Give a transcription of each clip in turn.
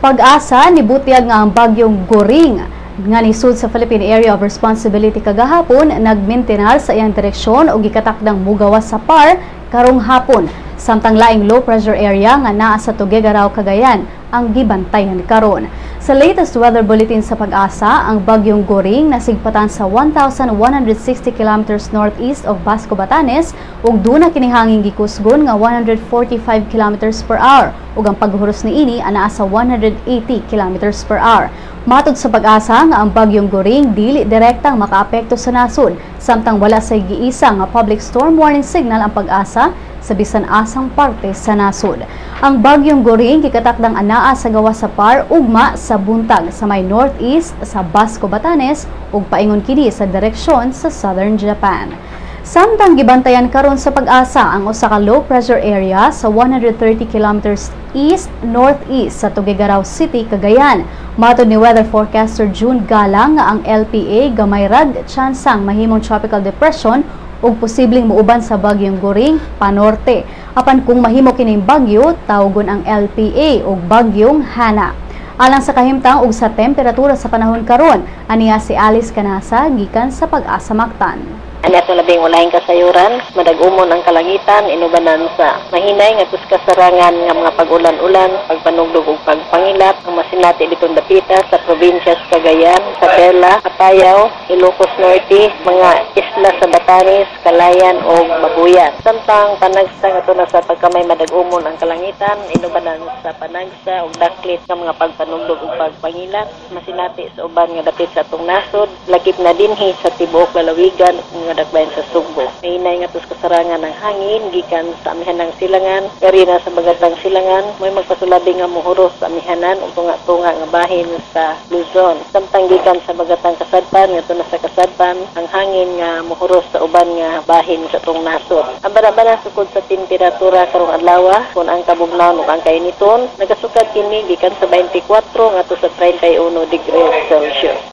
Pag-asa ni butyag nga ang bagyong Goring nga nisud sa Philippine Area of Responsibility kagahapon nagmintenar sa iyang direksyon o gikatakdang mugawas sa PAR karong hapon. Samtang laing low pressure area nga naa sa Tuguegarao, Cagayan ang gibantayan karon. Sa latest weather bulletin sa Pag-asa, ang bagyong Goring nasigpatan sa 1,160 km northeast of Basco, Batanes ug duna kining hangin gikusgon nga 145 km per hour ug ang paghuros niini anaa sa 180 km per hour. Matod sa Pag-asa nga ang bagyong Goring dili direktang makaapekto sa nasod, samtang wala say giisa nga public storm warning signal ang Pag-asa sa bisan asang parte sa nasod. Ang bagyong Goring gikatakdang anaa sa gawas sa PAR ugma sa buntag sa may northeast sa Basco, Batanes ug paingon kini sa direksyon sa southern Japan. Samtang gibantayan karon sa Pag-asa ang usa ka low pressure area sa 130 km east-northeast sa Tuguegarao City, Cagayan. Matod ni weather forecaster June Galang nga ang LPA gamay rag tsansang mahimong tropical depression ug posibleng muuban sa bagyong Goring panorte. Apan kung mahimo kining bagyo, tawgon ang LPA ug bagyong Hana. Alang sa kahimtang ug sa temperatura sa panahon karon, aniya si Alice Canasa gikan sa Pag-asa Mactan. Ani ato labing walahing kasayuran, madagumon ang kalangitan, inubanan sa mahinay nga kasarangan nga mga pag-ulan-ulan, pagpanugdog ug pagpangilap, ang masinati ditong dapita sa probinsya sa Cagayan, Perla, Apayao, Ilocos Norte, mga isla sa Batanes, Calayan ug Babuyan. Samtang panagsa nga na sa pagkamay madagumon ang kalangitan, inubanan sa panagsa ug daklit nga mga pagpanugdog ug pagpangilap, masinati sa uban nga dapit sa atong nasod, lakip na dinhi sa tibuok lalawigan dakbayan sa Sugbo. Mahinay nga tos kasarangan ng hangin gikan sa amihanang silangan, eri na sa bagatang silangan, may magpasulabi nga muhuros sa amihanan ug tunga-tunga nga bahin sa Luzon. Samtang gikan sa bagatang kasadpan ngadto na sa kasadpan, ang hangin nga muhuros sa uban nga bahin sa tong nasod. Ang barabara sukod sa temperatura karong adlaw, kun ang kabugnaw ug ang kainiton, nagasukad kini gikan sa 24 ngadto sa 31 degrees Celsius.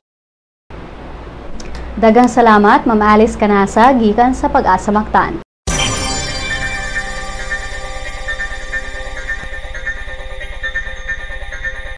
Daghang salamat Ma'am Alice Canasa gikan sa Pag-asa Mactan.